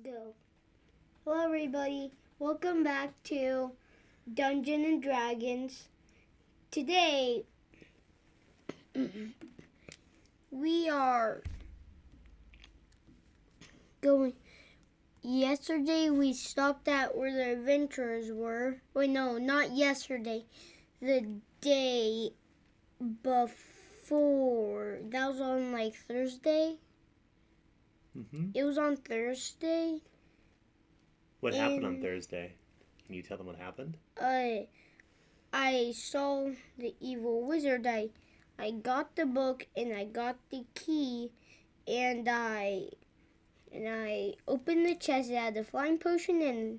Go. Hello, everybody. Welcome back to Dungeons and Dragons. Today, we are going. Yesterday, we stopped at where the adventurers were. Wait, no, not yesterday. The day before. That was on like Thursday. It was on Thursday. What happened on Thursday? Can you tell them what happened? I saw the evil wizard. I got the book and I got the key, and I opened the chest. It had the flying potion and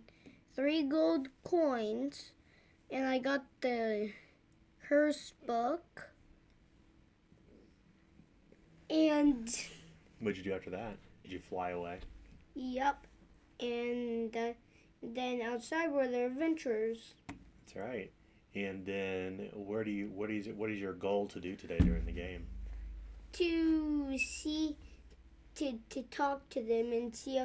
3 gold coins, and I got the curse book. And What'd you do after that? Did you fly away? yep, and then outside were the adventurers. That's right. And then what is your goal to do today during the game? To talk to them and see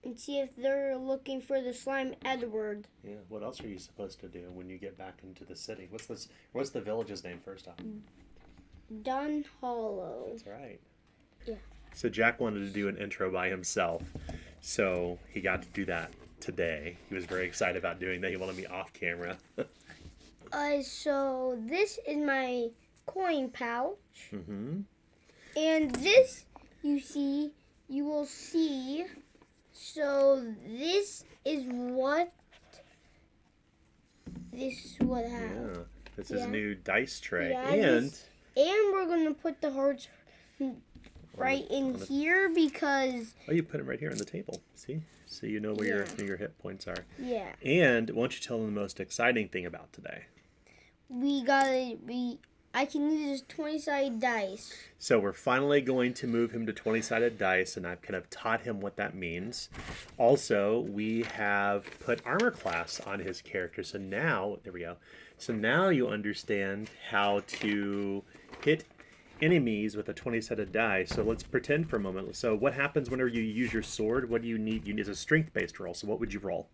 if they're looking for the slime Edward. Yeah. What else are you supposed to do when you get back into the city? What's the village's name first off? Dun Hollow. That's right. Yeah. So Jack wanted to do an intro by himself, so he got to do that today. He was very excited about doing that. He wanted me off camera. So this is my coin pouch. Mm-hmm. And this, you will see. So this is what happened. Yeah. This is a new dice tray. Yeah, and we're going to put the hearts right in here because... Oh, you put them right here on the table. See? So you know where your hit points are. Yeah. And why don't you tell them the most exciting thing about today? I can use 20-sided dice. So we're finally going to move him to 20-sided dice, and I've kind of taught him what that means. Also, we have put armor class on his character. So now, there we go. So now you understand how to hit enemies with a 20-sided die. So let's pretend for a moment. So what happens whenever you use your sword? What do you need? You need a strength-based roll. So what would you roll?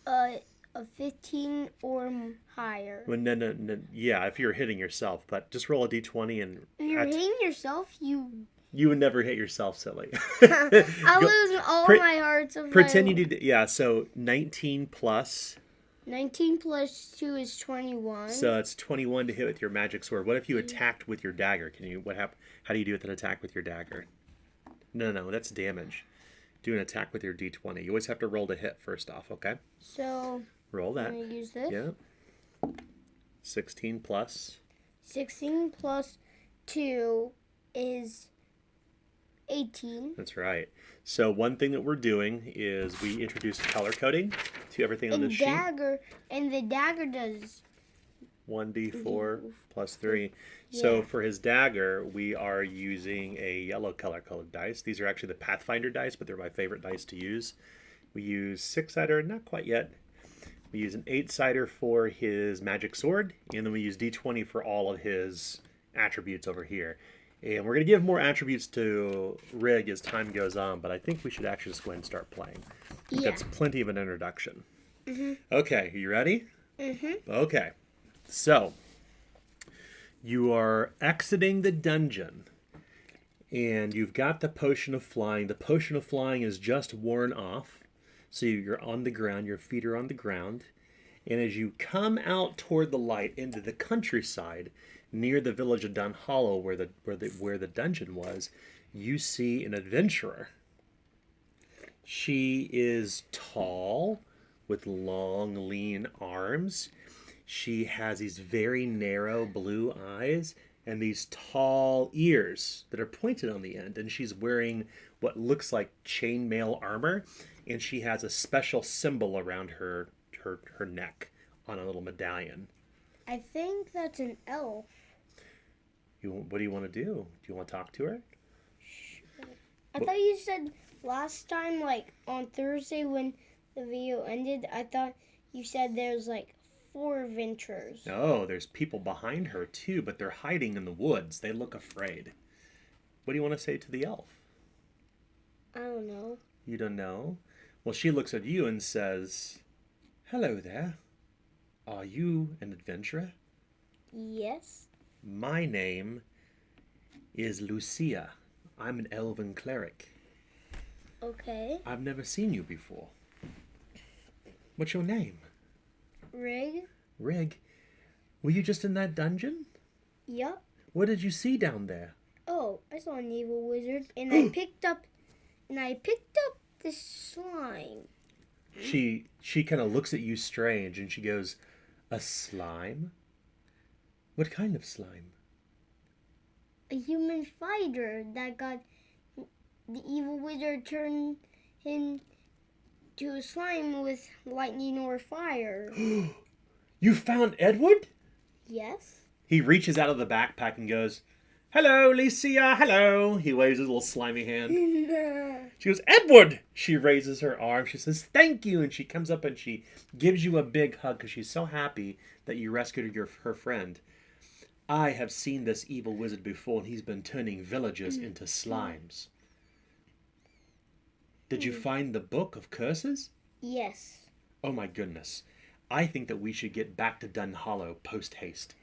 A 15 or higher. Well, no. Yeah, if you're hitting yourself, but just roll a d20 and... If you're hitting yourself, you would never hit yourself, silly. I lose all my hearts. Pretend you did... Yeah, so 19 plus... 19 plus 2 is 21. So it's 21 to hit with your magic sword. What if you attacked with your dagger? How do you do with an attack with your dagger? No, that's damage. Do an attack with your d20. You always have to roll to hit first off, okay? So... Roll that. I'm going to use this. Yeah. 16 plus... 16 plus 2 is 18. That's right. So one thing that we're doing is we introduced color coding to everything on the sheet. And the dagger does 1d4 plus 3. Yeah. So for his dagger, we are using a yellow color colored dice. These are actually the Pathfinder dice, but they're my favorite dice to use. We use 6-sider, not quite yet. We use an 8-sider for his magic sword, and then we use d20 for all of his attributes over here. And we're going to give more attributes to Rig as time goes on, but I think we should actually just go ahead and start playing. That's plenty of an introduction. Mm-hmm. Okay, are you ready? Mm-hmm. Okay, so you are exiting the dungeon, and you've got the potion of flying. The potion of flying is just worn off, so you're on the ground, your feet are on the ground, and as you come out toward the light into the countryside, near the village of Dun Hollow, where the dungeon was, you see an adventurer. She is tall, with long, lean arms. She has these very narrow blue eyes and these tall ears that are pointed on the end. And she's wearing what looks like chainmail armor, and she has a special symbol around her neck on a little medallion. I think that's an elf. What do you want to do? Do you want to talk to her? I thought you said last time, like on Thursday when the video ended, I thought you said there's like 4 adventurers. No, there's people behind her too, but they're hiding in the woods. They look afraid. What do you want to say to the elf? I don't know. You don't know? Well, she looks at you and says, "Hello there. Are you an adventurer? Yes. My name is Lucia. I'm an elven cleric. Okay. I've never seen you before. What's your name?" Rig? "Rig, were you just in that dungeon? Yup. What did you see down there?" Oh, I saw an evil wizard, and I picked up this slime. She kind of looks at you strange and she goes, "A slime? What kind of slime?" A human fighter that got the evil wizard turned him to a slime with lightning or fire. "You found Edward?" Yes. He reaches out of the backpack and goes, "Hello, Licia, hello." He waves his little slimy hand. She goes, "Edward!" She raises her arm. She says, "Thank you." And she comes up and she gives you a big hug because she's so happy that you rescued her friend. "I have seen this evil wizard before, and he's been turning villagers into slimes. Did you find the book of curses?" Yes. "Oh my goodness. I think that we should get back to Dunhollow post-haste."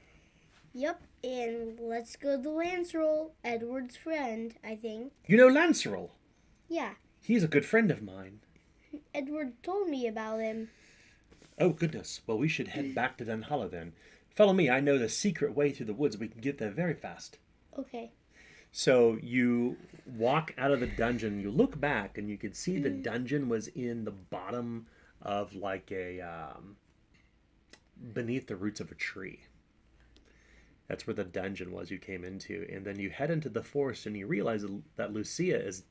Yep, and let's go to Lancerol, Edward's friend, I think. "You know Lancerol? Yeah, He's a good friend of mine." Edward told me about him. "Oh goodness. Well, we should head back to Dunhollow then. Follow me. I know the secret way through the woods. We can get there very fast." Okay. So you walk out of the dungeon. You look back, and you can see the dungeon was in the bottom of like a beneath the roots of a tree. That's where the dungeon was you came into, and then you head into the forest, and you realize that Lucia is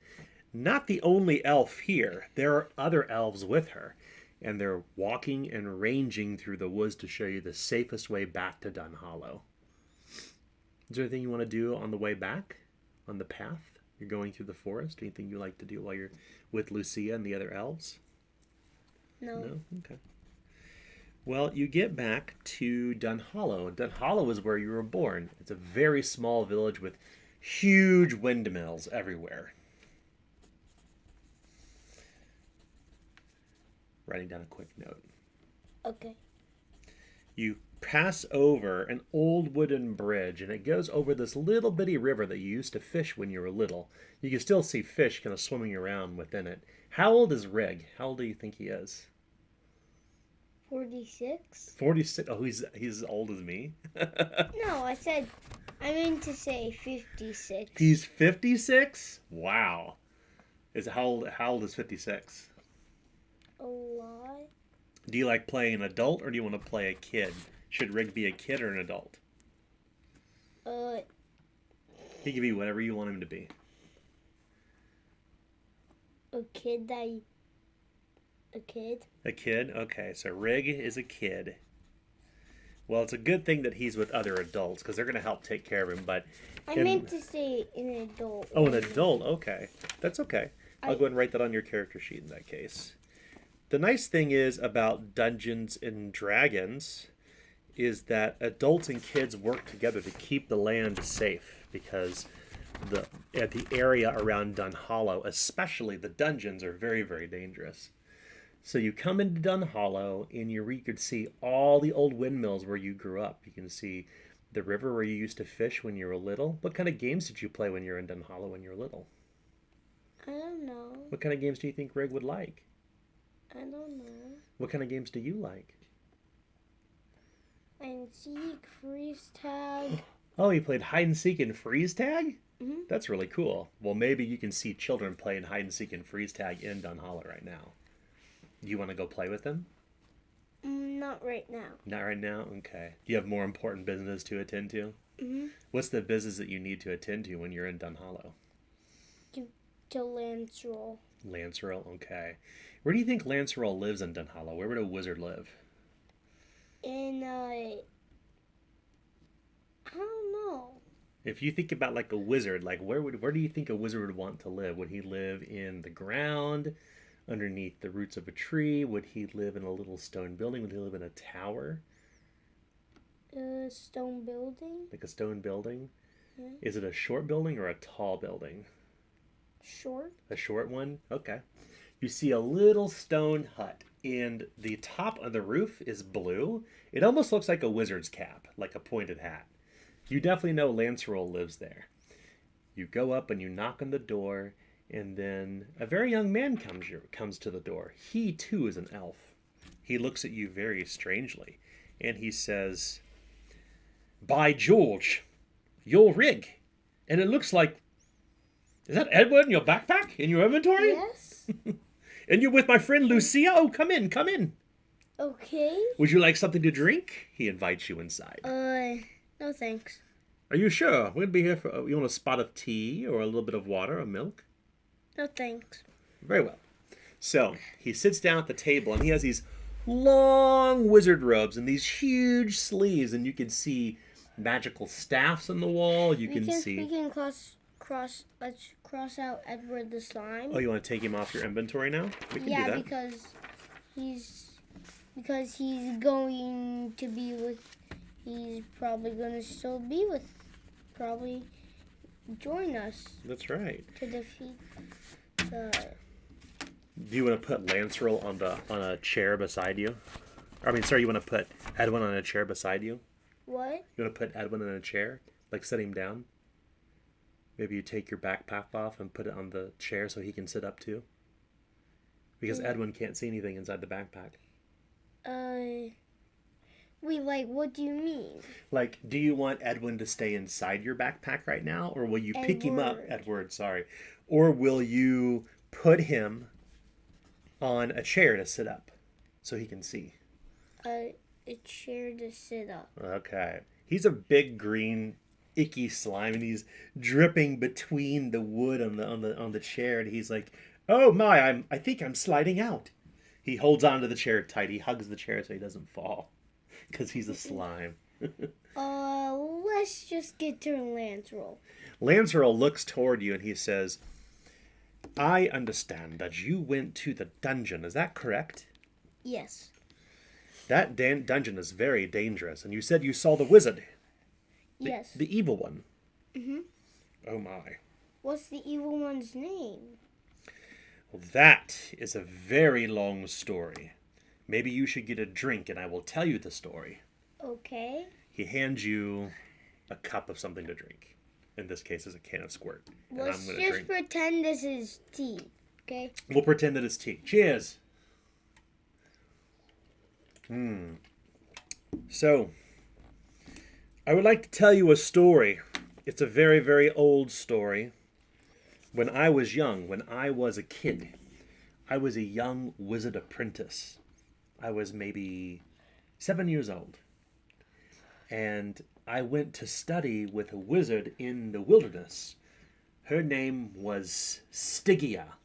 not the only elf here. There are other elves with her, and they're walking and ranging through the woods to show you the safest way back to Dunhollow. Is there anything you want to do on the way back, on the path? You're going through the forest. Anything you like to do while you're with Lucia and the other elves? No. No? Okay. Well, you get back to Dunhollow. Dunhollow is where you were born. It's a very small village with huge windmills everywhere. Writing down a quick note. Okay. You pass over an old wooden bridge, and it goes over this little bitty river that you used to fish when you were little. You can still see fish kind of swimming around within it. How old is Rig? How old do you think he is? 46? 46. Oh, he's as old as me. No, I meant to say 56. He's 56? Wow. How old is 56? A lot. Do you like playing an adult, or do you want to play a kid? Should Rig be a kid or an adult? He can be whatever you want him to be. A kid? A kid? Okay, so Rig is a kid. Well, it's a good thing that he's with other adults, because they're going to help take care of him, but... I meant to say an adult. Oh, an adult, okay. That's okay. I'll go ahead and write that on your character sheet in that case. The nice thing is about Dungeons and Dragons is that adults and kids work together to keep the land safe, because the area around Dunhollow, especially the dungeons, are very, very dangerous. So you come into Dunhollow, and you could see all the old windmills where you grew up. You can see the river where you used to fish when you were little. What kind of games did you play when you were in Dunhollow when you were little? I don't know. What kind of games do you think Rig would like? I don't know. What kind of games do you like? Hide and seek, freeze tag. Oh, you played hide and seek and freeze tag? Mm-hmm. That's really cool. Well, maybe you can see children playing hide and seek and freeze tag in Dunhollow right now. Do you want to go play with them? Not right now. Not right now? Okay. Do you have more important business to attend to? Mm-hmm. What's the business that you need to attend to when you're in Dunhollow? To Lancerol. Lancerol, okay. Where do you think Lancerol lives in Dunhollow? Where would a wizard live? I don't know. If you think about like a wizard, like where do you think a wizard would want to live? Would he live in the ground, underneath the roots of a tree? Would he live in a little stone building? Would he live in a tower? A stone building? Like a stone building? Yeah. Is it a short building or a tall building? Short? A short one? Okay. you see a little stone hut, and the top of the roof is blue. It almost looks like a wizard's cap, like a pointed hat. You definitely know Lancerol lives there. You go up and you knock on the door, and then a very young man comes to the door. He too is an elf. He looks at you very strangely, and he says, "By George, your rig, and it looks like, is that Edward in your backpack in your inventory? Yes. And you're with my friend Lucia? Oh, come in, come in. Okay. Would you like something to drink?" He invites you inside. No thanks. Are you sure? We'll be here for, you want a spot of tea or a little bit of water or milk? No thanks. Very well. So he sits down at the table, and he has these long wizard robes and these huge sleeves, and you can see magical staffs on the wall. You can see. We can let's cross out Edward the Slime. Oh, you want to take him off your inventory now? We can do that. because he's going to be with. He's probably going to still be with. Probably join us. That's right. To defeat the. Do you want to put Lancerol on a chair beside you? I mean, sorry, you want to put Edwin on a chair beside you? What? You want to put Edwin in a chair? Like sit him down? Maybe you take your backpack off and put it on the chair so he can sit up too? Because Edwin can't see anything inside the backpack. What do you mean? Like, do you want Edwin to stay inside your backpack right now? Or will you pick him up, Edward, sorry. Or will you put him on a chair to sit up so he can see? A chair to sit up. Okay. He's a big green icky slime, and he's dripping between the wood on the chair, and he's like, "Oh my, I think I'm sliding out." He holds onto the chair tight. He hugs the chair so he doesn't fall because he's a slime. Let's just get to Lancerol. Lancerol looks toward you and he says, "I understand that you went to the dungeon. Is that correct?" Yes. That dungeon is very dangerous, and you said you saw the wizard. Yes. The evil one. Mm-hmm. Oh my. What's the evil one's name? Well, that is a very long story. Maybe you should get a drink and I will tell you the story. Okay. He hands you a cup of something to drink. In this case, it's a can of squirt. And Let's I'm gonna just drink. pretend this is tea, okay? We'll pretend that it's tea. Cheers. So, I would like to tell you a story. It's a very, very old story. When I was young, when I was a kid, I was a young wizard apprentice. I was maybe 7 years old. And I went to study with a wizard in the wilderness. Her name was Stygia.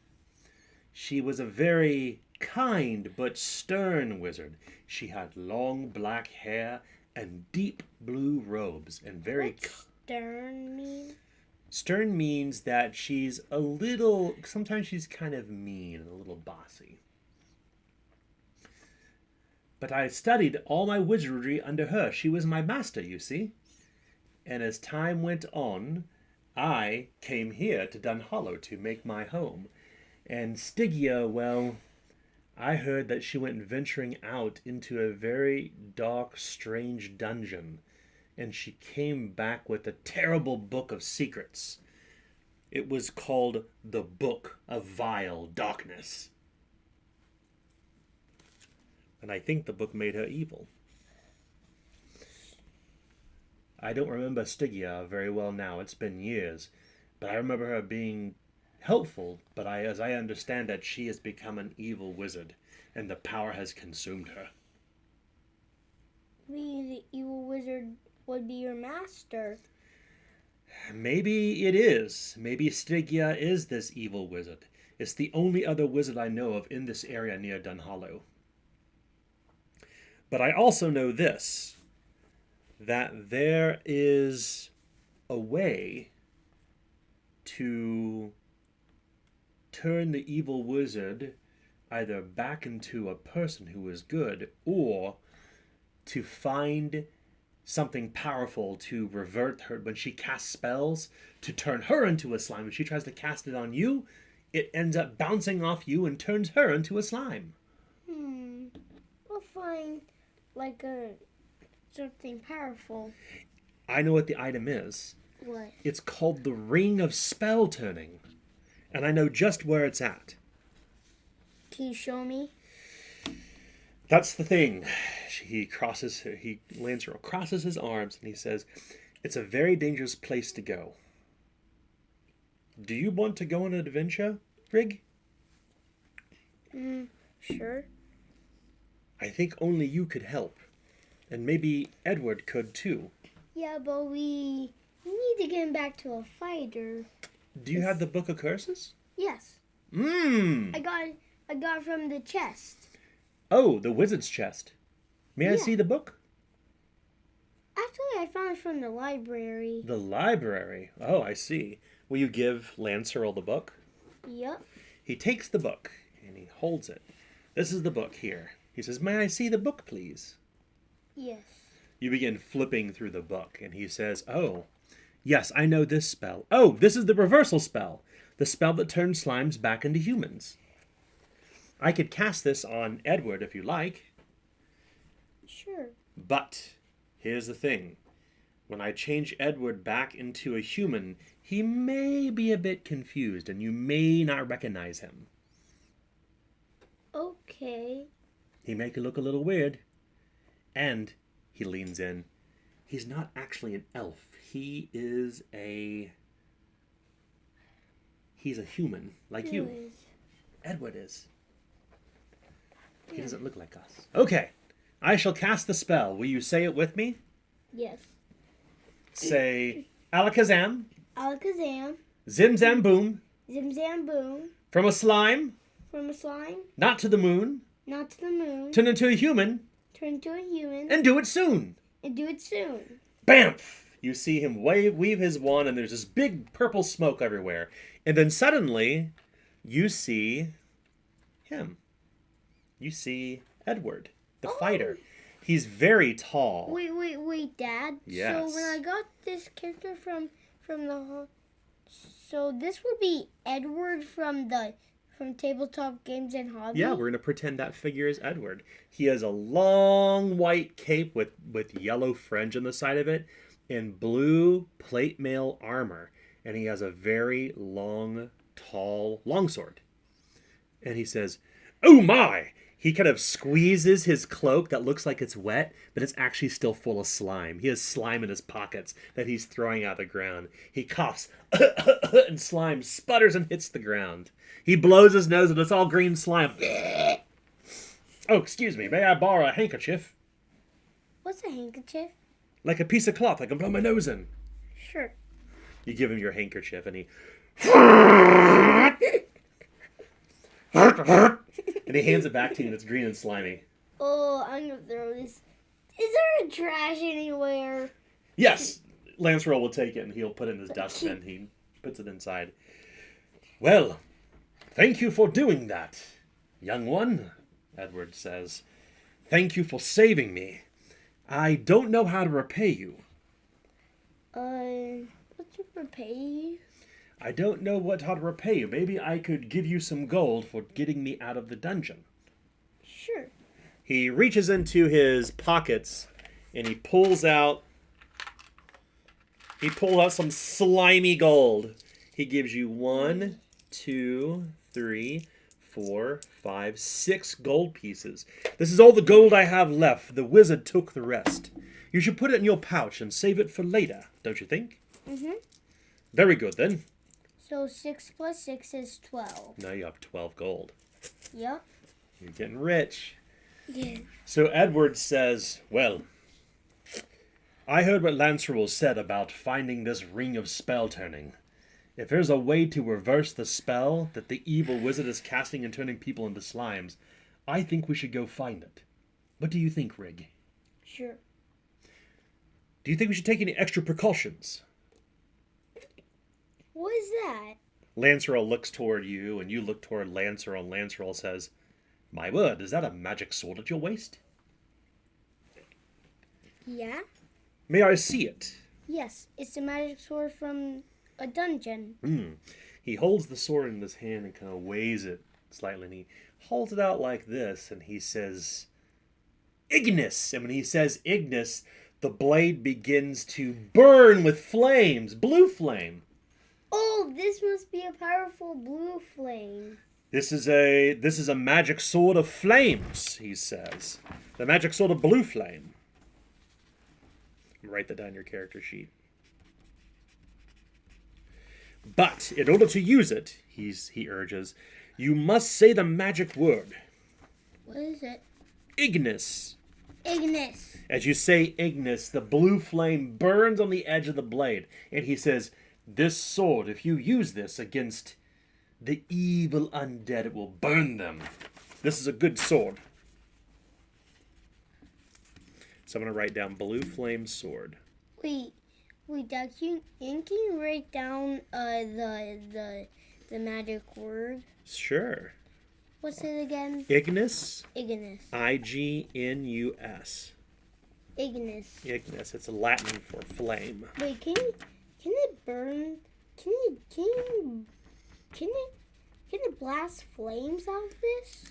She was a very kind but stern wizard. She had long black hair and deep blue robes and very... What's stern mean? Stern means that she's a little... Sometimes she's kind of mean and a little bossy. But I studied all my wizardry under her. She was my master, you see. And as time went on, I came here to Dunhollow to make my home. And Stygia, well, I heard that she went venturing out into a very dark, strange dungeon. And she came back with a terrible book of secrets. It was called the Book of Vile Darkness. And I think the book made her evil. I don't remember Stygia very well now. It's been years. But I remember her being helpful. But as I understand it, she has become an evil wizard. And the power has consumed her. Maybe the evil wizard would be your master. Maybe it is. Maybe Stygia is this evil wizard. It's the only other wizard I know of in this area near Dunhollow. But I also know this, that there is a way to turn the evil wizard either back into a person who is good, or to find something powerful to revert her when she casts spells, to turn her into a slime. When she tries to cast it on you, it ends up bouncing off you and turns her into a slime. We'll find like something powerful. I know what the item is. What? It's called the Ring of Spell Turning. And I know just where it's at. Can you show me? That's the thing. Lancer crosses his arms and he says, it's a very dangerous place to go. Do you want to go on an adventure, Rig? Sure. I think only you could help. And maybe Edward could too. Yeah, but we need to get him back to a fighter. Do you have the Book of Curses? Yes. Mmm. I got it from the chest. Oh, the wizard's chest. May I Yeah. see the book? Actually, I found it from the library. The library. Oh, I see. Will you give Lance Earl the book? Yep. He takes the book and he holds it. This is the book here. He says, may I see the book, please? Yes. You begin flipping through the book and he says, oh, yes, I know this spell. Oh, this is the reversal spell. The spell that turns slimes back into humans. I could cast this on Edward if you like. Sure. But here's the thing. When I change Edward back into a human, he may be a bit confused and you may not recognize him. Okay. He may look a little weird. And he leans in. He's not actually an elf. He's a human, like you. Anyways. Edward is. He doesn't look like us. Okay. I shall cast the spell. Will you say it with me? Yes. Say, Alakazam, Alakazam. Zim Zam Boom, Zim Zam Boom. from a slime, From a slime. not to the moon, Not to the moon. turn into a human, Turn into a human. and do it soon. And do it soon. Bamf! You see him weave his wand, and there's this big purple smoke everywhere. And then suddenly, you see him. You see Edward, the fighter. He's very tall. Wait, Dad. Yes. So when I got this character from the, so this would be Edward from Tabletop Games and Hobby. Yeah, we're going to pretend that figure is Edward. He has a long white cape with yellow fringe on the side of it and blue plate mail armor. And he has a very long, tall longsword. And he says, oh my! He kind of squeezes his cloak that looks like it's wet, but it's actually still full of slime. He has slime in his pockets that he's throwing out the ground. He coughs, and slime sputters and hits the ground. He blows his nose and it's all green slime. Oh, excuse me, may I borrow a handkerchief? What's a handkerchief? Like a piece of cloth I can blow my nose in. Sure. You give him your handkerchief and he... and he hands it back to you and it's green and slimy. Oh, I'm gonna throw this. Is there a trash anywhere? Yes, Lance Roll will take it and he'll put it in his dustbin. He puts it inside. Well, thank you for doing that, young one, Edward says. Thank you for saving me. I don't know how to repay you. What's your repay? I don't know how to repay you. Maybe I could give you some gold for getting me out of the dungeon. Sure. He reaches into his pockets and he pulls out some slimy gold. He gives you 1, 2, 3, 4, 5, 6 gold pieces. This is all the gold I have left. The wizard took the rest. You should put it in your pouch and save it for later, don't you think? Mm-hmm. Very good then. So 6 plus 6 is 12. Now you have 12 gold. Yep. You're getting rich. Yeah. So Edward says, well, I heard what Lancerel said about finding this ring of spell turning. If there's a way to reverse the spell that the evil wizard is casting and turning people into slimes, I think we should go find it. What do you think, Rig? Sure. Do you think we should take any extra precautions? What is that? Lancerel looks toward you, and you look toward Lancerel, and Lancerel says, my word, is that a magic sword at your waist? Yeah? May I see it? Yes, it's a magic sword from a dungeon. He holds the sword in his hand and kind of weighs it slightly, and he holds it out like this, and he says, Ignis! And when he says Ignis, the blade begins to burn with flames, blue flame. Oh, this must be a powerful blue flame. This is a magic sword of flames, he says. The magic sword of blue flame. Write that down in your character sheet. But in order to use it, he urges, you must say the magic word. What is it? Ignis. Ignis. As you say Ignis, the blue flame burns on the edge of the blade. And he says, this sword, if you use this against the evil undead, it will burn them. This is a good sword. So I'm going to write down blue flame sword. Wait, Dad, can you write down the magic word? Sure. What's it again? Ignis. Ignis. Ignus. Ignis. Ignis. It's Latin for flame. Wait, can it burn? Can it blast flames out of this?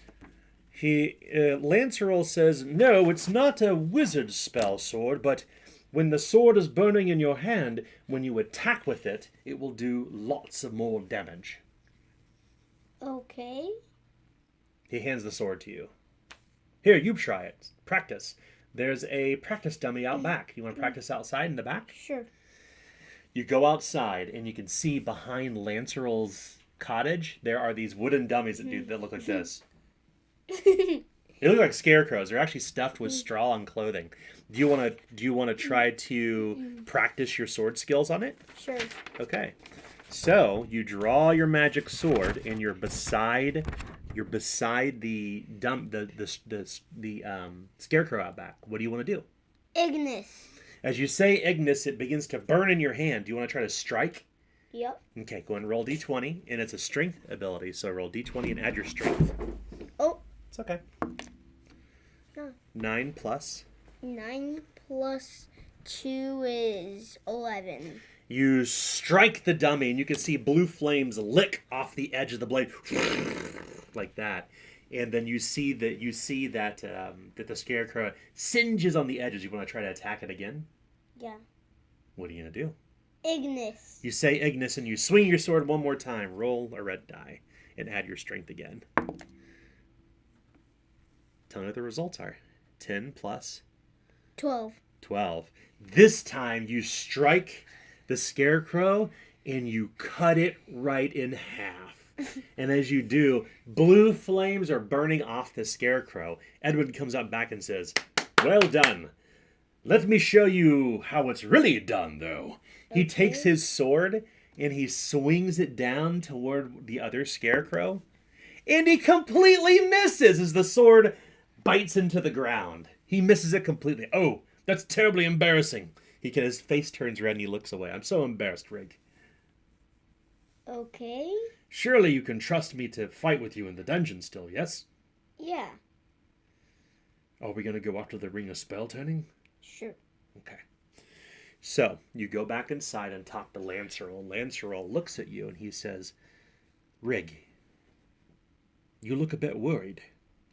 Lancerol says, no, it's not a wizard spell sword, but when the sword is burning in your hand, when you attack with it, it will do lots of more damage. Okay. He hands the sword to you. Here, you try it. Practice. There's a practice dummy out back. You want to practice outside in the back? Sure. You go outside, and you can see behind Lancerol's cottage, there are these wooden dummies that look like this. They look like scarecrows. They're actually stuffed with straw and clothing. Do you want to try to practice your sword skills on it? Sure. Okay. So you draw your magic sword, and you're beside the scarecrow out back. What do you want to do? Ignis. As you say Ignis, it begins to burn in your hand. Do you want to try to strike? Yep. Okay, go and roll d20, and it's a strength ability, so roll d20 and add your strength. Oh. It's okay. No. 9 plus. 9 plus 2 is 11. You strike the dummy, and you can see blue flames lick off the edge of the blade, like that. And then you see that the scarecrow singes on the edges. You want to try to attack it again? Yeah. What are you gonna do? Ignis. You say Ignis, and you swing your sword one more time. Roll a red die, and add your strength again. Tell me what the results are. 10 plus 12. 12. This time you strike the scarecrow and you cut it right in half. And as you do, blue flames are burning off the scarecrow. Edward comes up back and says, well done. Let me show you how it's really done, though. Okay. He takes his sword and he swings it down toward the other scarecrow. And he completely misses as the sword bites into the ground. He misses it completely. Oh, that's terribly embarrassing. His face turns red and he looks away. I'm so embarrassed, Rig. Okay. Surely you can trust me to fight with you in the dungeon still, yes? Yeah. Are we going to go after the ring of spell turning? Sure. Okay. So, you go back inside and talk to Lancerol. Lancerol looks at you and he says, Rig, you look a bit worried.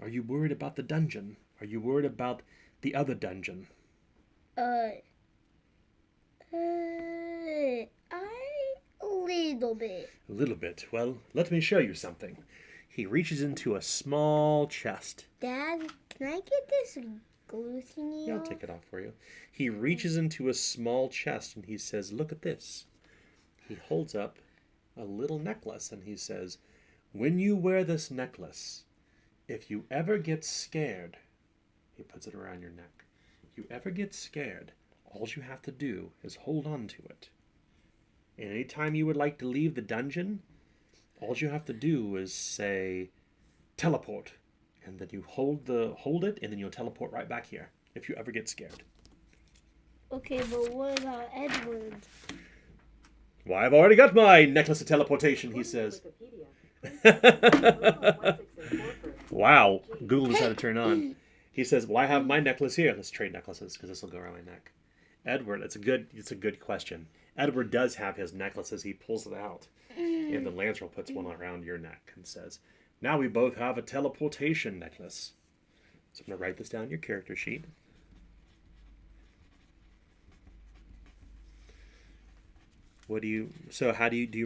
Are you worried about the dungeon? Are you worried about the other dungeon? A little bit. A little bit. Well, let me show you something. He reaches into a small chest. Dad, can I get this glue thingy? Yeah, I'll take it off for you. He reaches into a small chest and he says, look at this. He holds up a little necklace and he says, when you wear this necklace, if you ever get scared, he puts it around your neck. If you ever get scared, all you have to do is hold on to it. And anytime you would like to leave the dungeon, all you have to do is say, teleport. And then you hold it, and then you'll teleport right back here if you ever get scared. Okay, but what about Edward? Well, I've already got my necklace of teleportation, he says. Wow, Google knows how to turn on. He says, well, I have my necklace here. Let's trade necklaces, because this will go around my neck. Edward, it's a good question. Edward does have his necklaces. He pulls it out. And then Lancerl puts one around your neck and says, now we both have a teleportation necklace. So I'm going to write this down on your character sheet. How do you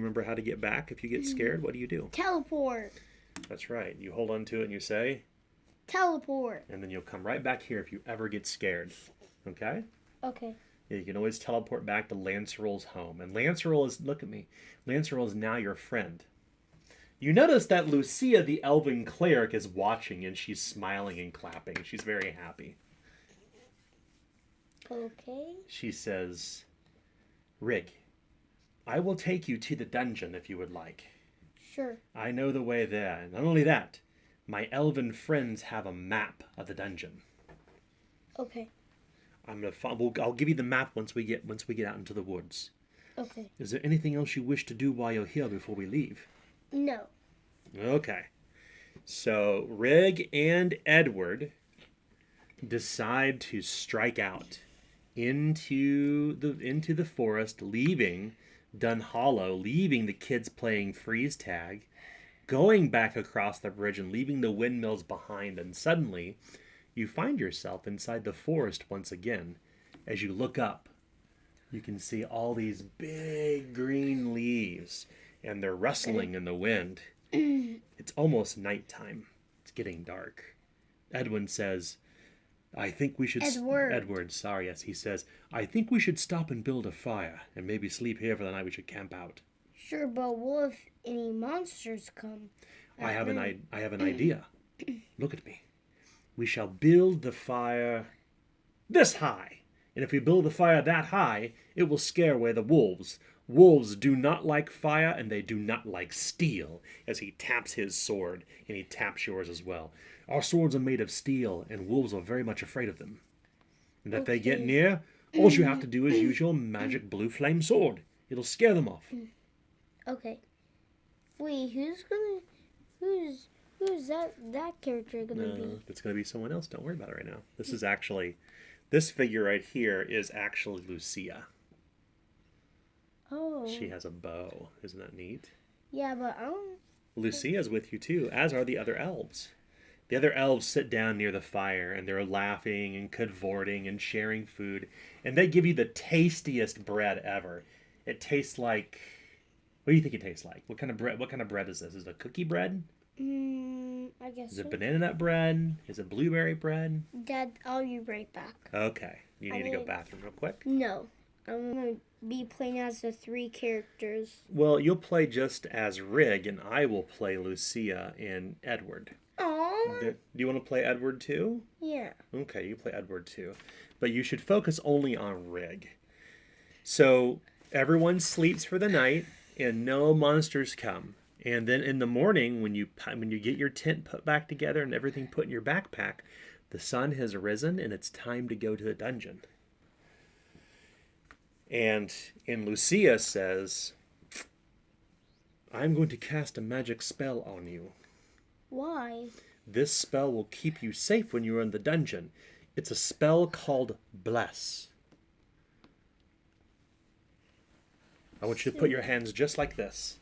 remember how to get back if you get scared? What do you do? Teleport. That's right. You hold on to it and you say, teleport. And then you'll come right back here if you ever get scared. Okay? Okay. Yeah, you can always teleport back to Lancerl's home. And Lancerl is, look at me, Lancerl is now your friend. You notice that Lucia, the elven cleric, is watching and she's smiling and clapping. She's very happy. Okay. She says, Rig, I will take you to the dungeon if you would like. Sure. I know the way there. And not only that, my elven friends have a map of the dungeon. Okay. I'll give you the map once we get out into the woods. Okay. Is there anything else you wish to do while you're here before we leave? No. Okay. So Rig and Edward decide to strike out into the forest, leaving Dunhollow, leaving the kids playing freeze tag, going back across the bridge and leaving the windmills behind, and suddenly you find yourself inside the forest once again. As you look up, you can see all these big green leaves, and they're rustling in the wind. It's almost nighttime. It's getting dark. Edwin says, I think we should... Edward, sorry, yes. He says, I think we should stop and build a fire, and maybe sleep here for the night. We should camp out. Sure, but what if any monsters come? I have an idea. Look at me. We shall build the fire this high. And if we build the fire that high, it will scare away the wolves. Wolves do not like fire, and they do not like steel. As he taps his sword, and he taps yours as well. Our swords are made of steel, and wolves are very much afraid of them. And if they get near, all you have to do is use your magic blue flame sword. It'll scare them off. Okay. Wait, who's that character gonna be? It's gonna be someone else. Don't worry about it right now. This figure right here is actually Lucia. Oh. She has a bow. Isn't that neat? Yeah, but Lucia's with you too, as are the other elves. The other elves sit down near the fire, and they're laughing and cavorting and sharing food. And they give you the tastiest bread ever. It tastes like... What do you think it tastes like? What kind of bread is this? Is it a cookie bread? I guess Is it banana nut bread? Is it blueberry bread? Dad, I'll be right back. Okay. You need to go bathroom real quick? No. I'm going to be playing as the 3 characters. Well, you'll play just as Rig, and I will play Lucia and Edward. Aww. Do you want to play Edward too? Yeah. Okay, you play Edward too. But you should focus only on Rig. So everyone sleeps for the night, and no monsters come. And then in the morning, when you get your tent put back together and everything put in your backpack, the sun has risen, and it's time to go to the dungeon. And Lucia says, I'm going to cast a magic spell on you. Why? This spell will keep you safe when you're in the dungeon. It's a spell called Bless. I want you to put your hands just like this.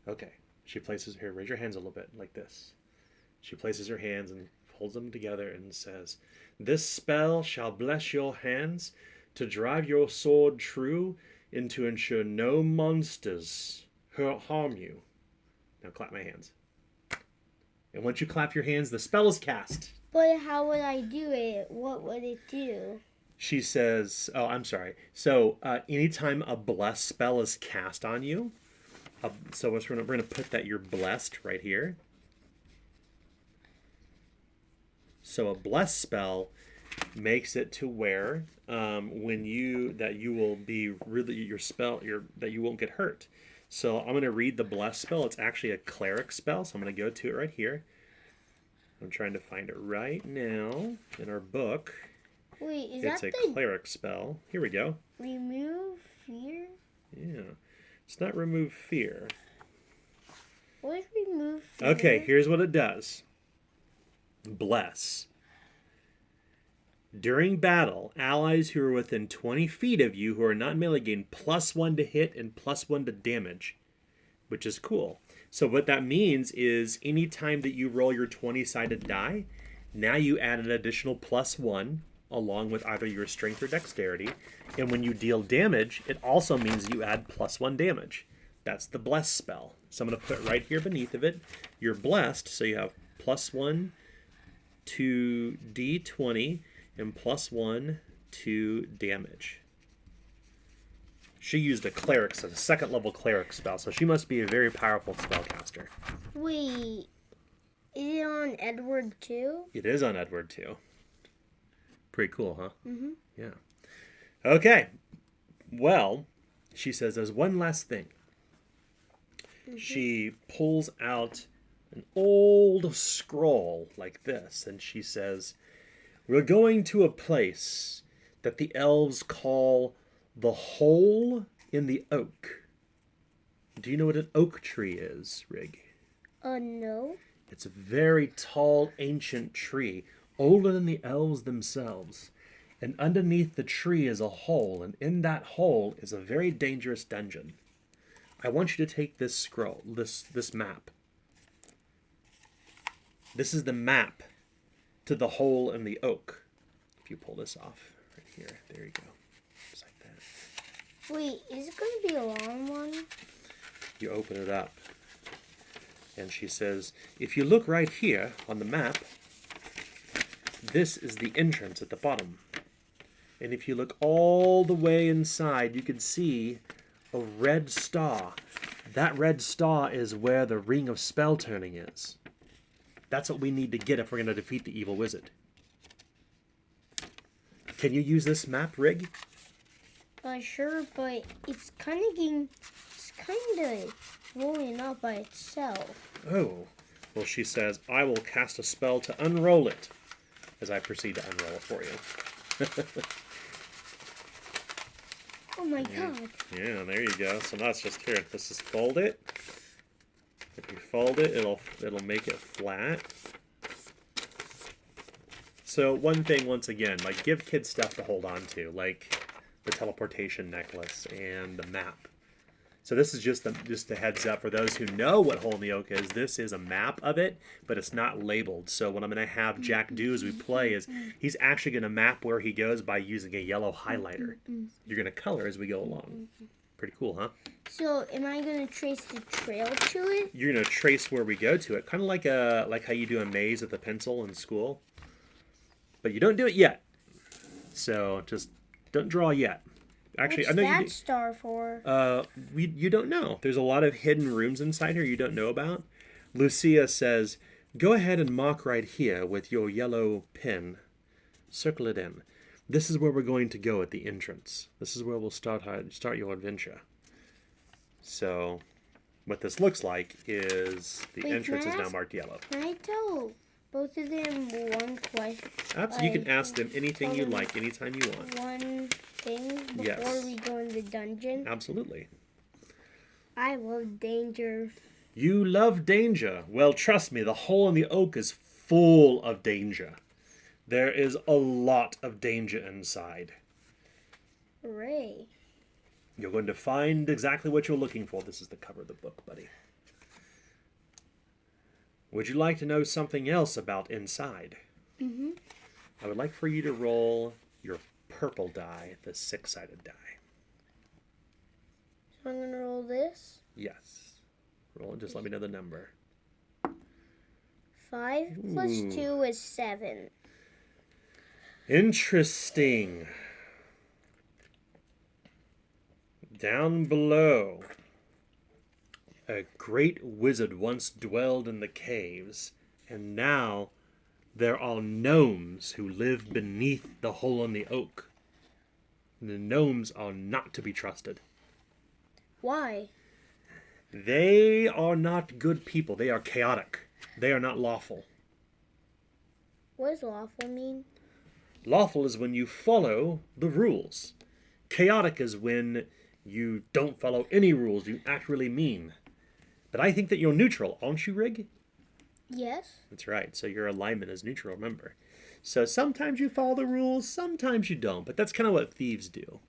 Okay. She places here. Raise your hands a little bit like this. She places her hands and holds them together and says, This spell shall bless your hands to drive your sword true and to ensure no monsters harm you. Now clap my hands. And once you clap your hands, the spell is cast. But how would I do it? What would it do? She says, oh, I'm sorry. So anytime a bless spell is cast on you, so we're going to put that you're blessed right here. So a bless spell makes it to where that you will be really that you won't get hurt. So I'm going to read the bless spell. It's actually a cleric spell, so I'm going to go to it right here. I'm trying to find it right now in our book. Wait, it's a cleric spell. Here we go. Remove fear? Yeah. It's not remove fear. What is remove fear? Okay, here's what it does. Bless. During battle, allies who are within 20 feet of you who are not melee gain +1 to hit and +1 to damage. which is cool. So what that means is anytime that you roll your 20-sided die, now you add an additional +1 along with either your strength or dexterity. And when you deal damage, it also means you add +1 damage. That's the bless spell. So I'm going to put right here beneath of it, you're blessed, so you have +1 to d20 and +1 to damage. She used a cleric, so a second level cleric spell, so she must be a very powerful spellcaster. Wait, is it on Edward too? It is on Edward too. Pretty cool, huh? Mm-hmm. Yeah. Okay. Well, she says there's one last thing. Mm-hmm. She pulls out an old scroll like this, and she says, "We're going to a place that the elves call the Hole in the Oak." Do you know what an oak tree is, Rig? No. It's a very tall, ancient tree, older than the elves themselves. And underneath the tree is a hole, and in that hole is a very dangerous dungeon. I want you to take this scroll, this map. This is the map to the hole in the oak. If you pull this off, right here, there you go. Just like that. Wait, is it going to be a long one? You open it up. And she says, if you look right here on the map, this is the entrance at the bottom. And if you look all the way inside, you can see a red star. That red star is where the ring of spell turning is. That's what we need to get if we're going to defeat the evil wizard. Can you use this map, Rig? Sure, but it's kind of rolling out by itself. Oh. Well, she says, I will cast a spell to unroll it as I proceed to unroll it for you. Oh my god. Yeah, there you go. So now it's just here. Let's just fold it. If you fold it, it'll make it flat. So one thing, once again, like give kids stuff to hold on to, like the teleportation necklace and the map. So this is just a heads up for those who know what Hole in the Oak is. This is a map of it, but it's not labeled. So what I'm going to have Jack do as we play is he's actually going to map where he goes by using a yellow highlighter. You're going to color as we go along. Pretty cool, huh? So am I going to trace the trail to it? You're going to trace where we go to it, kind of like how you do a maze with a pencil in school. But you don't do it yet. So just don't draw yet. Actually, What's I know that you star for? you don't know. There's a lot of hidden rooms inside here you don't know about. Lucia says, go ahead and mark right here with your yellow pen. Circle it in. This is where we're going to go at the entrance. This is where we'll start your adventure. So, what this looks like is the entrance is now marked yellow. Can I tell both of them one question? Absolutely, you can ask them anything you like, anytime you want. One thing before we go in the dungeon? Absolutely. I love danger. You love danger. Well, trust me, the Hole in the Oak is full of danger. There is a lot of danger inside. Hooray. You're going to find exactly what you're looking for. This is the cover of the book, buddy. Would you like to know something else about inside? Mm-hmm. I would like for you to roll your purple die, the 6-sided die. So I'm going to roll this? Yes. Roll it. Just let me know the number. 5 plus 2 is 7. Interesting. Down below, a great wizard once dwelled in the caves, and now there are gnomes who live beneath the Hole in the Oak. The gnomes are not to be trusted. Why? They are not good people. They are chaotic. They are not lawful. What does lawful mean? Lawful is when you follow the rules. Chaotic is when you don't follow any rules. You act really mean. But I think that you're neutral, aren't you, Rig? Yes. That's right. So your alignment is neutral, remember. So sometimes you follow the rules, sometimes you don't. But that's kind of what thieves do.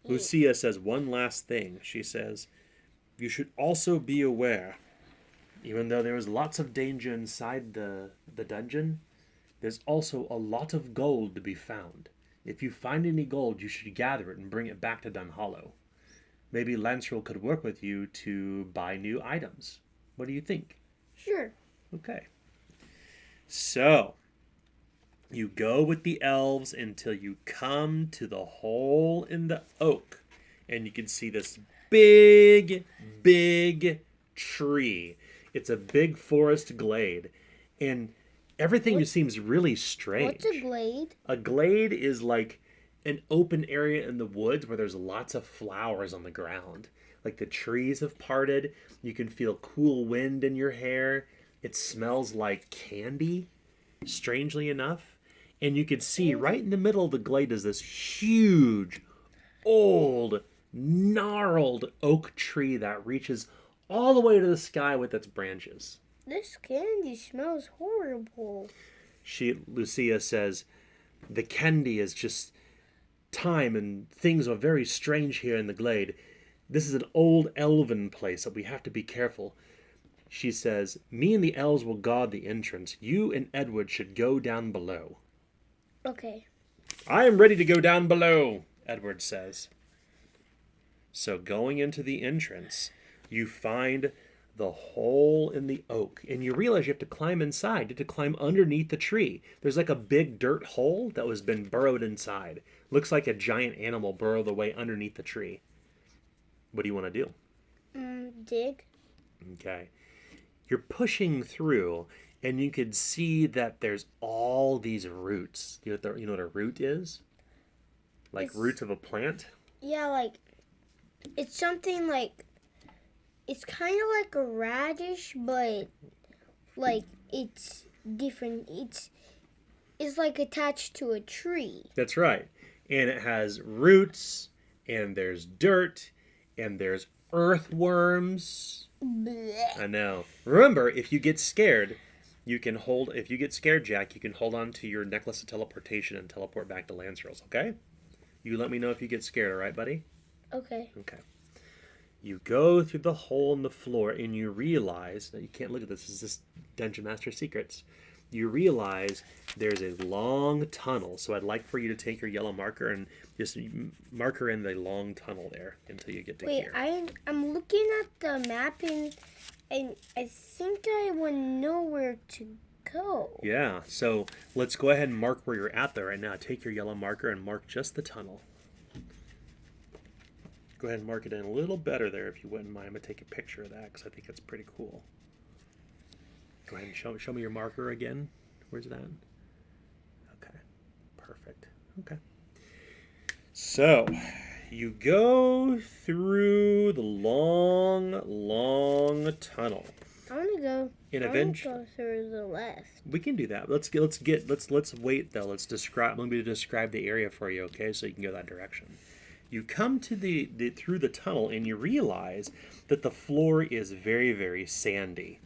Lucia says one last thing. She says, you should also be aware, even though there is lots of danger inside the dungeon, there's also a lot of gold to be found. If you find any gold, you should gather it and bring it back to Dunhollow. Maybe Lancerl could work with you to buy new items. What do you think? Sure. Okay. So, you go with the elves until you come to the hole in the oak. And you can see this big, big tree. It's a big forest glade. And everything just seems really strange. What's a glade? A glade is like an open area in the woods where there's lots of flowers on the ground. Like the trees have parted. You can feel cool wind in your hair. It smells like candy, strangely enough. And you can see right in the middle of the glade is this huge, old, gnarled oak tree that reaches all the way to the sky with its branches. This candy smells horrible. Lucia says, the candy is just time and things are very strange here in the glade. This is an old elven place that we have to be careful. She says, me and the elves will guard the entrance. You and Edward should go down below. Okay. I am ready to go down below, Edward says. So going into the entrance, you find the hole in the oak, and you realize you have to climb inside. You have to climb underneath the tree. There's like a big dirt hole that was been burrowed inside. Looks like a giant animal burrowed away underneath the tree. What do you want to do? Dig. Okay. You're pushing through, and you can see that there's all these roots. You know what a root is? Like roots of a plant? Yeah, like, it's something like, it's kind of like a radish, but, like, it's different. It's like attached to a tree. That's right. And it has roots, and there's dirt, and there's earthworms. Blech. I know. Remember, if you get scared, if you get scared, Jack, you can hold on to your necklace of teleportation and teleport back to Lancerl's, okay? You let me know if you get scared, all right, buddy? Okay. Okay. You go through the hole in the floor, and you realize, that you can't look at this, this is just Dungeon Master Secrets. You realize there's a long tunnel, so I'd like for you to take your yellow marker and just marker in the long tunnel there until you get to here. Wait, I'm looking at the map, and I think I would know where to go. Yeah, so let's go ahead and mark where you're at there right now. Take your yellow marker and mark just the tunnel. Go ahead and mark it in a little better there if you wouldn't mind. I'm going to take a picture of that because I think it's pretty cool. Go ahead and show me your marker again. Where's that? Okay, perfect. Okay. So, you go through the long, long tunnel. I want to go. And I want to eventually, go through the left. we can do that. Let's wait though. Let me describe the area for you, okay? So you can go that direction. You come to the through the tunnel, and you realize that the floor is very, very sandy.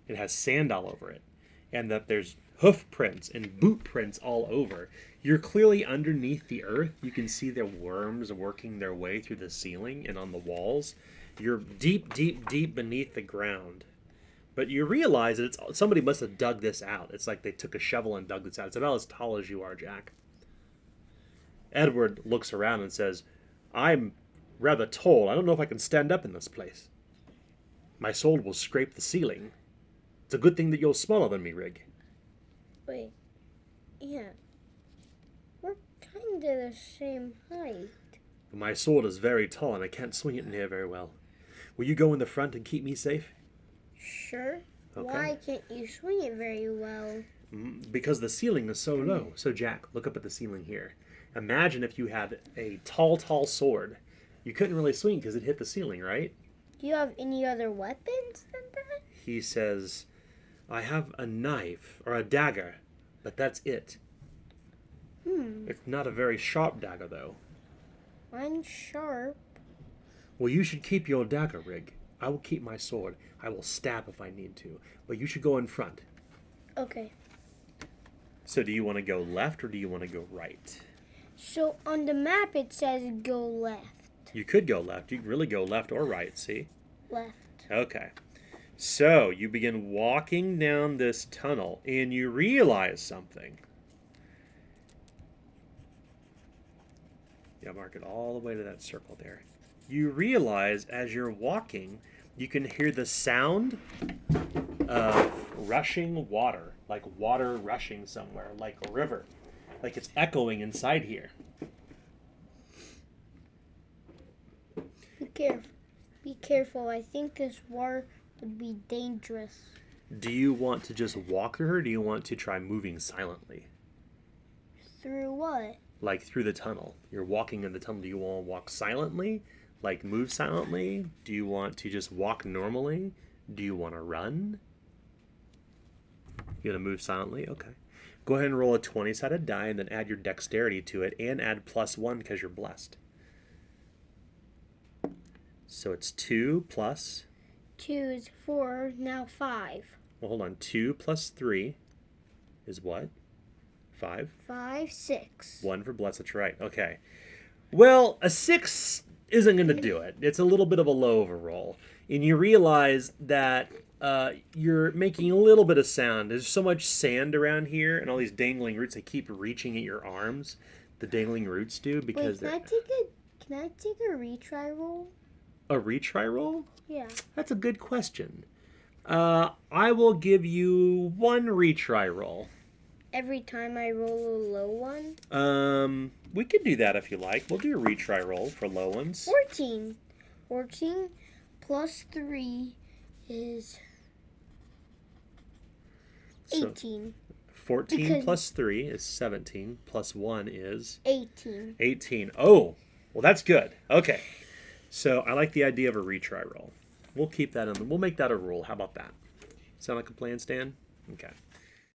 It has sand all over it, and that there's hoof prints and boot prints all over. You're clearly underneath the earth. You can see the worms working their way through the ceiling and on the walls. You're deep, deep, deep beneath the ground. But you realize that somebody must have dug this out. It's like they took a shovel and dug this out. It's about as tall as you are, Jack. Edward looks around and says, I'm rather tall. I don't know if I can stand up in this place. My sword will scrape the ceiling. It's a good thing that you're smaller than me, Rig. Wait. Yeah. We're kind of the same height. My sword is very tall, and I can't swing it in here very well. Will you go in the front and keep me safe? Sure. Okay. Why can't you swing it very well? Because the ceiling is so low. So, Jack, look up at the ceiling here. Imagine if you had a tall, tall sword. You couldn't really swing because it hit the ceiling, right? Do you have any other weapons than that? He says, I have a knife or a dagger, but that's it. It's not a very sharp dagger, though. Mine's sharp. Well, you should keep your dagger, Rig. I will keep my sword. I will stab if I need to. But you should go in front. Okay. So do you want to go left or do you want to go right? So on the map it says go left. You could go left. You can really go left or right, see? Left. Okay. So you begin walking down this tunnel and you realize something. Yeah, mark it all the way to that circle there. You realize as you're walking, you can hear the sound of rushing water, like water rushing somewhere, like a river, like it's echoing inside here. Be careful. I think this water would be dangerous. Do you want to just walk through her, or do you want to try moving silently? Through what? Like through the tunnel. You're walking in the tunnel. Do you want to walk silently? Like move silently? Do you want to just walk normally? Do you want to run? You want to move silently? Okay. Go ahead and roll a 20-sided die and then add your dexterity to it and add +1 because you're blessed. So it's 2 plus... 2 is 4, now 5. Well, hold on. 2 plus 3 is what? 5? 5, 6. 1 for blessed. That's right. Okay. Well, a 6 isn't going to do it. It's a little bit of a low of a roll. And you realize that you're making a little bit of sound. There's so much sand around here and all these dangling roots. They keep reaching at your arms. The dangling roots do because Wait, can I take a retry roll? A retry roll? Yeah. That's a good question. I will give you 1 retry roll. Every time I roll a low one? We could do that if you like. We'll do a retry roll for low ones. 14. 14 plus 3 is 18. 14 plus 3 is 17. Plus 1 is? 18. 18. Oh, well, that's good. Okay. So I like the idea of a retry roll. We'll keep that in. We'll make that a rule. How about that? Sound like a plan, Stan? Okay.